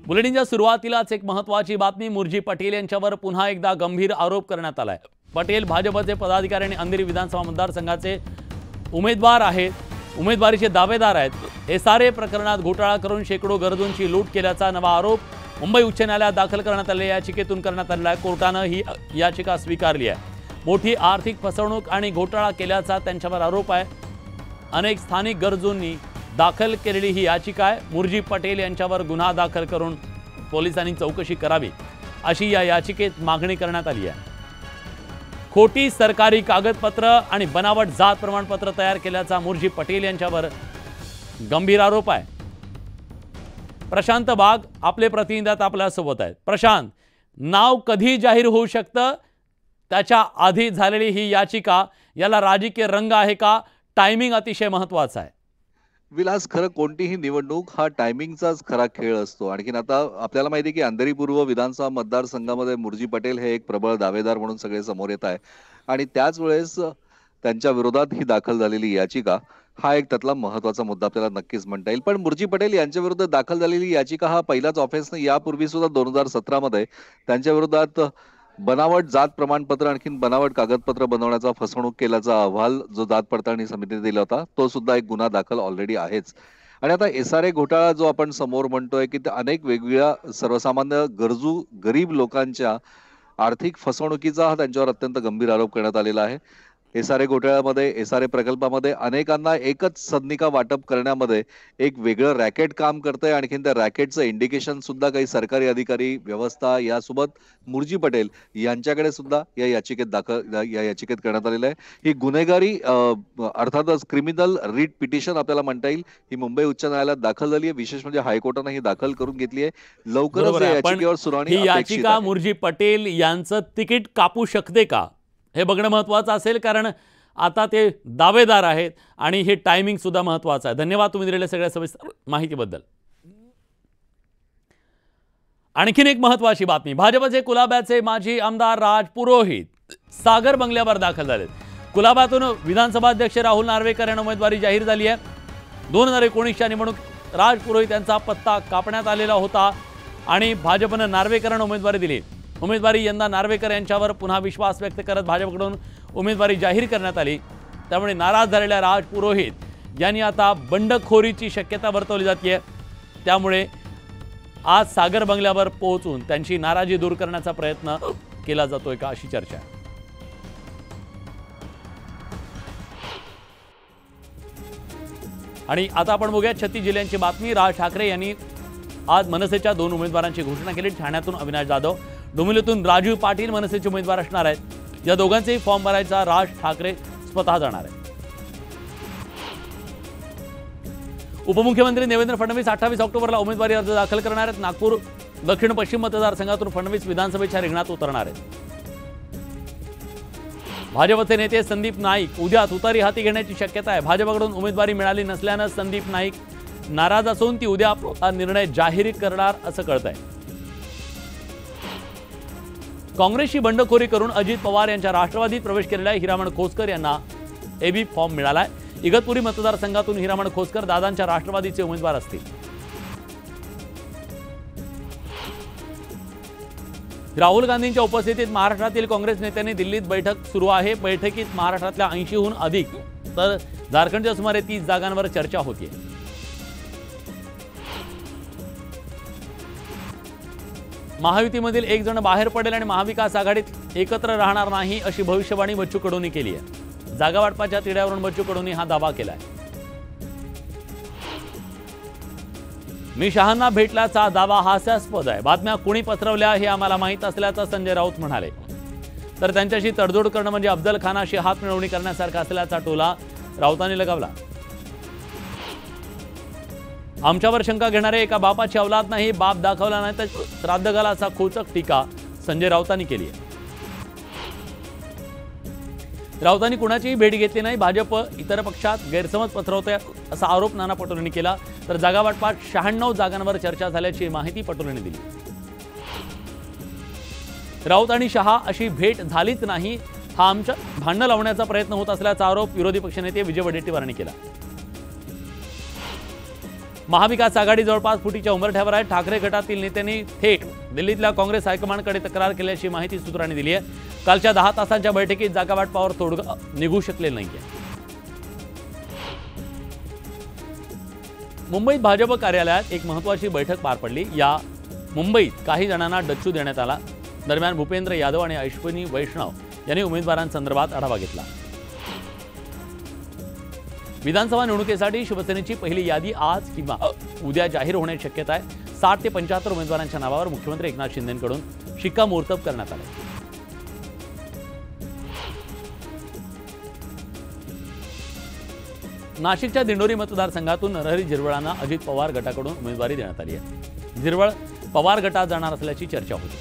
बुलेटिनच्या सुरुवातीलाच एक महत्त्वाची बातमी। मुर्जी पटेल यांच्यावर पुन्हा एकदा गंभीर आरोप करण्यात आलाय। पटेल भाजपचे पदाधिकारी आणि अंधेरी विधानसभा मतदारसंघाचे उमेदवार आहेत, उमेदवारीचे दावेदार आहेत। हे सारे प्रकरणात घोटाळा करून शेकडो गरजूंची लूट केल्याचा नवा आरोप मुंबई उच्च न्यायालयात दाखल करण्यात आलेल्या याचिकेतून करण्यात आलेला आहे। कोर्टाने ही याचिका स्वीकारली आहे। मोठी आर्थिक फसवणूक आणि घोटाळा केल्याचा त्यांच्यावर आरोप आहे। अनेक स्थानिक गरजूंनी दाखल केलेली ही याचिका आहे। मुर्जी पटेल यांच्यावर गुन्हा दाखल करून पोलिसांनी चौकशी करावी अशी या याचिकेत मागणी करण्यात आली आहे। खोटी सरकारी कागदपत्र आणि बनावट जात प्रमाणपत्र तयार केल्याचा मुर्जी पटेल यांच्यावर गंभीर आरोप आहे। प्रशांत बाग आपले प्रतिनिधी आपल्या सोबत आहेत। प्रशांत, नाव कधी जाहीर होऊ शकतं त्याच्या आधी झालेली ही याचिका, याला राजकीय रंग आहे का? टायमिंग अतिशय महत्त्वाचा आहे। विलास, खरं कोणतीही निवडणूक हा टायमिंगचाच खरा खेळ असतो। आणखीन आता आपल्याला माहिती आहे की अंधेरी पूर्व विधानसभा मतदारसंघामध्ये मुर्जी पटेल हे एक प्रबळ दावेदार म्हणून सगळे समोर येत आहे आणि त्याच वेळेस त्यांच्या विरोधात ही दाखल झालेली याचिका हा एक त्यातला महत्त्वाचा मुद्दा आपल्याला नक्कीच म्हणता येईल। पण मुर्जी पटेल यांच्या विरुद्ध दाखल झालेली याचिका हा पहिलाच ऑफेन्सने यापूर्वी सुद्धा 2017 मध्ये त्यांच्या विरोधात बनावट जात प्रमाणपत्र आणखीन बनावट कागदपत्र बनवण्याचा फसवणूक केल्याचा अहवाल जो जात पडताळणी समितीने दिला होता तो सुद्धा एक गुन्हा दाखल ऑलरेडी आहेच। आणि आता SRA घोटाळा जो आपण समोर म्हणतोय की अनेक वेगवेगळ्या सर्वसामान्य गरजू गरीब लोकांच्या आर्थिक फसवणुकीचा हा त्यांच्यावर अत्यंत गंभीर आरोप करण्यात आलेला आहे। SRA घोटाळ्यामध्ये SRA प्रकल्पामध्ये अनेकांना एकच सदनिका वाटप करण्यामध्ये एक वेगळं रॅकेट काम करतंय। आणखीन त्या रॅकेटचं इंडिकेशन सुद्धा काही सरकारी अधिकारी व्यवस्था यासोबत मुर्जी पटेल यांच्याकडे सुद्धा या याचिकेत करण्यात आलेलं आहे। ही गुन्हेगारी अर्थातच क्रिमिनल रिट पिटिशन आपल्याला म्हणता येईल, ही मुंबई उच्च न्यायालयात दाखल झाली आहे। विशेष म्हणजे हायकोर्टाने ही दाखल करून घेतली आहे। लवकरच या याचिकेवर सुनावणी ही याचिका मुर्जी पटेल यांचं तिकीट कापू शकते का हे बघणं महत्त्वाचं असेल, कारण आता ते दावेदार आहेत आणि हे टायमिंग सुद्धा महत्त्वाचं आहे। धन्यवाद तुम्ही दिलेल्या सगळ्या सविस्तर माहितीबद्दल। आणखीन एक महत्त्वाची बातमी, भाजपचे कुलाब्याचे माजी आमदार राज पुरोहित सागर बंगल्यावर दाखल झालेत। कुलाब्यातून विधानसभा अध्यक्ष राहुल नार्वेकर यांना उमेदवारी जाहीर झाली आहे। 2019च्या निवडणूक राज पुरोहित यांचा पत्ता कापण्यात आलेला होता आणि भाजपने नार्वेकरांना उमेदवारी दिली। उमेदवारी यंदा नार्वेकर यांच्यावर पुन्हा विश्वास व्यक्त करत भाजपकडून उमेदवारी जाहीर करण्यात आली। त्यामुळे नाराज झालेल्या राज पुरोहित यांनी आता बंडखोरीची शक्यता वर्तवली जाते। त्यामुळे आज सागर बंगल्यावर पोहोचून त्यांची नाराजी दूर करण्याचा प्रयत्न केला जातोय का अशी चर्चा आहे। आणि आता आपण बघूया 36 जिल्ह्यांची बातमी। राज ठाकरे यांनी आज मनसेच्या 2 उमेदवारांची घोषणा केली। ठाण्यातून अविनाश जाधव, डोंबिवलीतून राजू पाटील मनसेचे उमेदवार असणार आहेत। या दोघांचेही फॉर्म भरायचा राज ठाकरे स्वतः जाणार आहेत। उपमुख्यमंत्री देवेंद्र फडणवीस 28 ऑक्टोबरला उमेदवारी अर्ज दाखल करणार आहेत। नागपूर दक्षिण पश्चिम मतदारसंघातून फडणवीस विधानसभेच्या रिंगणात उतरणार आहेत। भाजपचे नेते संदीप नाईक उद्या तुतारी हाती घेण्याची शक्यता आहे। भाजपकडून उमेदवारी मिळाली नसल्याने संदीप नाईक नाराज असून ती उद्या आपला निर्णय जाहीर करणार असं कळतंय। काँग्रेसची बंडखोरी करून अजित पवार यांच्या राष्ट्रवादीत प्रवेश केलेल्या हिरामण खोसकर यांना एबी फॉर्म मिळालाय। इगतपुरी मतदारसंघातून हिरामण खोसकर दादांच्या राष्ट्रवादीचे उमेदवार असतील। राहुल गांधींच्या उपस्थितीत महाराष्ट्रातील काँग्रेस नेत्यांनी दिल्लीत बैठक सुरू आहे। बैठकीत महाराष्ट्रातल्या 80हून अधिक तर झारखंडच्या सुमारे 30 जागांवर चर्चा होती। महायुतीमधील एक जण बाहेर पडेल आणि महाविकास आघाडीत एकत्र राहणार नाही अशी भविष्यवाणी बच्चू कडूंनी केली आहे। जागा वाटपाच्या तिढ्यावरून बच्चू कडूंनी हा दावा केलाय। मी शहांना भेटल्याचा दावा हास्यास्पद आहे। बातम्या कुणी पसरवल्या हे आम्हाला माहीत असल्याचं संजय राऊत म्हणाले। तर त्यांच्याशी तडजोड करणं म्हणजे अफजल खानाशी हात मिळवणी करण्यासारखा असल्याचा टोला राऊतांनी लगावला। आमच्यावर शंका घेणारे एका बापाची औलाद नाही, बाप दाखवला नाही तर श्राद्ध घाला असा खोचक टीका संजय राऊतांनी केली आहे। राऊतांनी कुणाचीही भेट घेतली नाही। भाजप इतर पक्षात गैरसमज पसरवतोय असा आरोप नाना पटोलेंनी केला। तर जागा वाटपात 96 जागांवर चर्चा झाल्याची माहिती पटोलेंनी दिली। राऊत आणि शहा अशी भेट झालीच नाही, हा आमच्या भांडण लावण्याचा प्रयत्न होत असल्याचा आरोप विरोधी पक्षनेते विजय वडेट्टीवार यांनी केला। महाविकास आघाडी जवळपास फुटीच्या उंबरठ्यावर आहे. ठाकरे गटातील नेत्यांनी थेट दिल्लीतल्या काँग्रेस हायकमांडकडे तक्रार केल्याची माहिती सूत्रांनी दिली आहे. कालच्या 10 तासांच्या बैठकीत जागावाटपावर तोडगा निघू शकले नाहीये. मुंबईत भाजप कार्यालयात एक महत्त्वाची बैठक पार पडली. या मुंबईत काही जणांना डच्चू देण्यात आला. दरम्यान भूपेंद्र यादव आणि अश्विनी वैष्णव यांनी उमेदवारांसंदर्भात आढावा घेतला. विधानसभा निवडणुकीसाठी शिवसेनेची पहिली यादी आज किंवा उद्या जाहीर होण्याची शक्यता आहे. 60 ते 75 उमेदवारांच्या नावावर मुख्यमंत्री एकनाथ शिंदेंकडून शिक्कामोर्तब करण्यात आले. नाशिकच्या दिंडोरी मतदारसंघातून नरहरी झिरवळांना अजित पवार गटाकडून उमेदवारी देण्यात आली आहे. झिरवळ पवार गटात जाणार असल्याची चर्चा होती.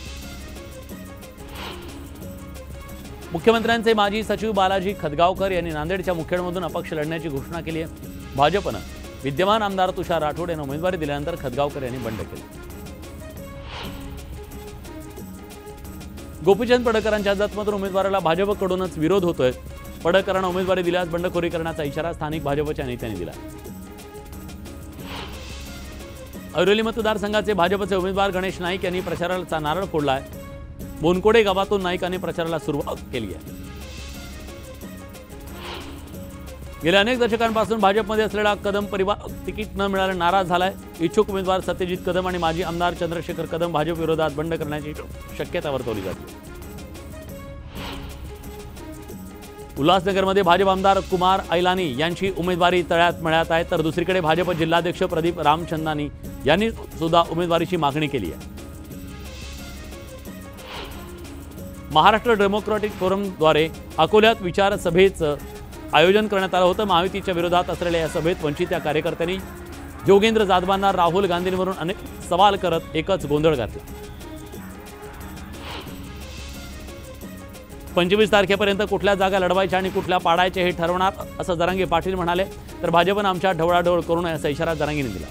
मुख्यमंत्र्यांचे माजी सचिव बालाजी खदगावकर यांनी नांदेडच्या मुखेडमधून अपक्ष लढण्याची घोषणा केली आहे. भाजपनं विद्यमान आमदार तुषार राठोड यांना उमेदवारी दिल्यानंतर खदगावकर यांनी बंड केले. गोपीचंद पडळकरांच्या जतमधून उमेदवाराला भाजपकडूनच विरोध होतोय. पडळकरांना उमेदवारी दिल्यास बंडखोरी करण्याचा इशारा स्थानिक भाजपच्या नेत्यांनी दिला. ऐरोली मतदारसंघाचे भाजपचे उमेदवार गणेश नाईक यांनी प्रचाराचा नारळ फोडला आहे. बोनकोडे गावातून नाईकांनी प्रचाराला सुरुवात केली आहे. गेल्या अनेक दशकांपासून भाजपमध्ये असलेला कदम परिवार तिकीट न मिळाल्याने नाराज झालाय. इच्छुक उमेदवार सत्यजित कदम आणि माजी आमदार चंद्रशेखर कदम भाजप विरोधात बंड करण्याची शक्यता वर्तवली जाते. उल्हासनगरमध्ये भाजप आमदार कुमार ऐलानी यांची उमेदवारी तळ्यात मळ्यात आहे. तर दुसरीकडे भाजप जिल्हाध्यक्ष प्रदीप रामचंदानी यांनी सुद्धा उमेदवारीची मागणी केली आहे. महाराष्ट्र डेमोक्रॅटिक फोरमद्वारे अकोल्यात विचार सभेचं आयोजन करण्यात आलं होतं. महायुतीच्या विरोधात असलेल्या या सभेत वंचित या कार्यकर्त्यांनी योगेंद्र जाधवांना राहुल गांधींवरून अनेक सवाल करत एकच गोंधळ घातला. 25 तारखेपर्यंत कुठल्या जागा लढवायच्या आणि कुठल्या पाडायच्या हे ठरवणार असं जरांगे पाटील म्हणाले. तर भाजपनं आमच्या ढवळाढवळ करू नये असा इशारा जरांगेंनी दिला.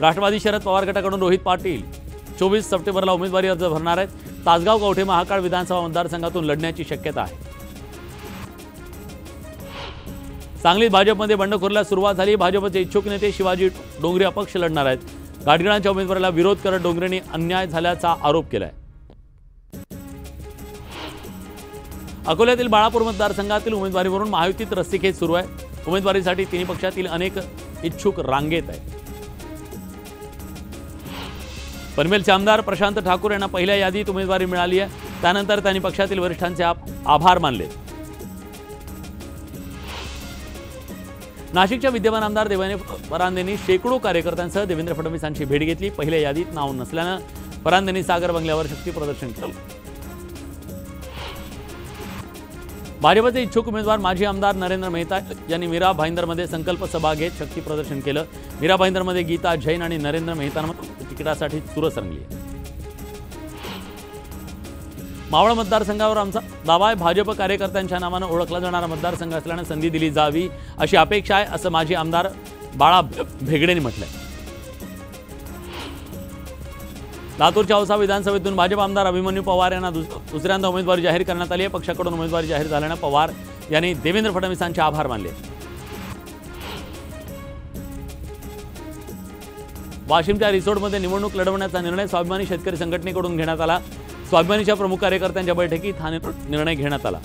राष्ट्रवादी शरद पवार गटाकडून रोहित पाटील 24 सप्टेंबरला उमेदवारी अर्ज भरणार आहेत. तासगाव कवठे महाकाळ विधानसभा मतदारसंघातून लढण्याची शक्यता आहे. सांगलीत भाजपमध्ये बंडखोरीला सुरुवात झाली. भाजपचे इच्छुक नेते शिवाजी डोंगरे अपक्ष लढणार आहेत. गाडगिळांच्या उमेदवाराला विरोध करत डोंगरेंनी अन्याय झाल्याचा आरोप केलाय. अकोल्यातील बाळापूर मतदारसंघातील उमेदवारीवरून महायुतीत रस्सीखेच सुरू आहे. उमेदवारीसाठी तिन्ही पक्षातील अनेक इच्छुक रांगेत आहेत. पनवेलचे आमदार प्रशांत ठाकूर यांना पहिल्या यादीत उमेदवारी मिळाली आहे. त्यानंतर त्यांनी पक्षातील वरिष्ठांचे आभार मानले. नाशिकच्या विद्यमान आमदार देवेंद्र परांदेंनी शेकडो कार्यकर्त्यांसह देवेंद्र फडणवीसांची भेट घेतली. पहिल्या यादीत नाव नसल्यानं परांदेंनी सागर बंगल्यावर शक्ती प्रदर्शन केलं. भाजपचे इच्छुक उमेदवार माजी आमदार नरेंद्र मेहता यांनी मीरा भाईंदरमध्ये संकल्प सभा घेत शक्ती प्रदर्शन केलं. मीरा भाईंदरमध्ये गीता जैन आणि नरेंद्र मेहतांना तिकिटासाठी चुरस रंगली. मावळ मतदारसंघावर आमचा दावा आहे. भाजप कार्यकर्त्यांच्या नावानं ओळखला जाणारा मतदारसंघ असल्यानं संधी दिली जावी अशी अपेक्षा आहे असं माजी आमदार बाळा भेगडेंनी म्हटलंय. लातूरच्या औसा विधानसभेतून भाजप आमदार अभिमन्यू पवार यांना दुसऱ्यांदा उमेदवारी जाहीर करण्यात आली आहे. पक्षाकडून उमेदवारी जाहीर झाल्यानं पवार यांनी देवेंद्र फडणवीसांचे आभार मानले. वाशिमच्या रिसोडमध्ये निवडणूक लढवण्याचा निर्णय स्वाभिमानी शेतकरी संघटनेकडून घेण्यात आला. स्वाभिमानीच्या प्रमुख कार्यकर्त्यांच्या बैठकीत हा निर्णय घेण्यात आला.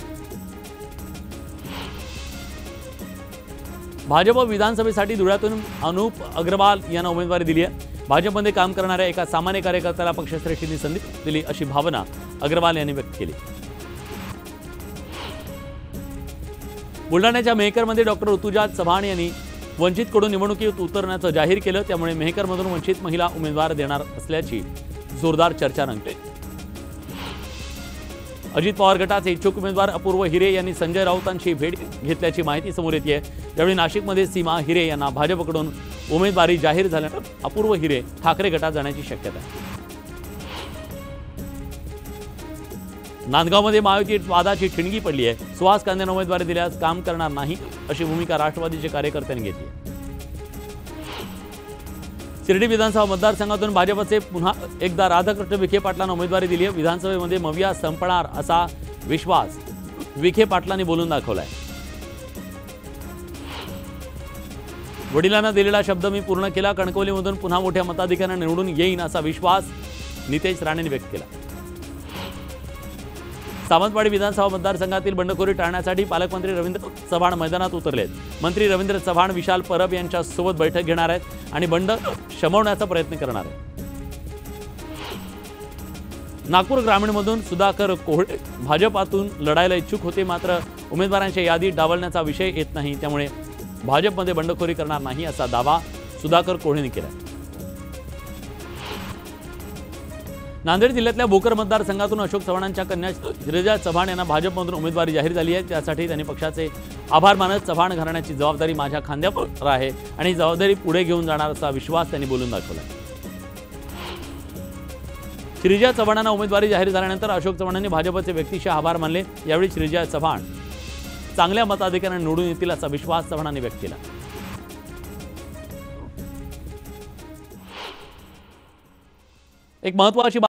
भाजप विधानसभेसाठी धुळ्यातून अनुप अग्रवाल यांना उमेदवारी दिली आहे. भाजपमध्ये काम करणाऱ्या एका सामान्य कार्यकर्त्याला पक्षश्रेष्ठींनी संधी दिली अशी भावना अग्रवाल यांनी व्यक्त केली. बुलढाण्याच्या मेहकरमध्ये डॉक्टर ऋतुजा चव्हाण यांनी वंचितकडून निवडणुकीत उतरण्याचं जाहीर केलं. त्यामुळे मेहकरमधून वंचित महिला उमेदवार देणार असल्याची जोरदार चर्चा रंगते. अजित पवार गटाचे इच्छुक उमेदवार अपूर्व हिरे यांनी संजय राऊतांची भेट घेतल्याची माहिती समोर येते. यावेळी नाशिकमध्ये सीमा हिरे यांना भाजपकडून उमेदवारी जाहीर झाल्यानंतर अपूर्व हिरे ठाकरे गटात जाण्याची शक्यता आहे. नांदगावमध्ये महायुतीत वादाची ठिणगी पडली आहे. सुहास कांदेंना उमेदवारी दिल्यास काम करणार नाही अशी भूमिका राष्ट्रवादीचे कार्यकर्त्यांनी घेतली आहे. शिर्डी विधानसभा मतदारसंघातून भाजपचे पुन्हा एकदा राधाकृष्ण विखे पाटलांना उमेदवारी दिली आहे. विधानसभेमध्ये मविया संपणार असा विश्वास विखे पाटलांनी बोलून दाखवलाय. वडिलांना दिलेला शब्द मी पूर्ण केला. कणकवलीमधून पुन्हा मोठ्या मताधिक्याने निवडून येईन असा विश्वास नितेश राणेंनी व्यक्त केला. सावंतवाडी विधानसभा मतदारसंघातील बंडखोरी टाळण्यासाठी पालकमंत्री रवींद्र चव्हाण मैदानात उतरलेत. मंत्री रवींद्र चव्हाण विशाल परब यांच्यासोबत बैठक घेणार आहेत आणि बंड शमवण्याचा प्रयत्न करणार आहेत. नागपूर ग्रामीणमधून सुधाकर कोहळे भाजपातून लढायला इच्छुक होते, मात्र उमेदवारांच्या यादीत डावलण्याचा विषय येत नाही, त्यामुळे भाजपमध्ये बंडखोरी करणार नाही असा दावा सुधाकर कोहळेंनी केला. नांदेड जिल्ह्यातल्या भोकर मतदारसंघातून अशोक चव्हाणांच्या कन्या श्रीजा चव्हाण यांना भाजपमधून उमेदवारी जाहीर झाली आहे. त्यासाठी त्यांनी पक्षाचे आभार मानत चव्हाण घराण्याची जबाबदारी माझ्या खांद्यावर आहे आणि ही जबाबदारी पुढे घेऊन जाणार असा विश्वास त्यांनी बोलून दाखवला. श्रीजा चव्हाणांना उमेदवारी जाहीर झाल्यानंतर अशोक चव्हाणांनी भाजपचे व्यक्तिशः आभार मानले. यावेळी श्रीजा चव्हाण चांगल्या मताधिक्याने निवडून येतील असा विश्वास चव्हाणांनी व्यक्त केला. एक महत्त्वाची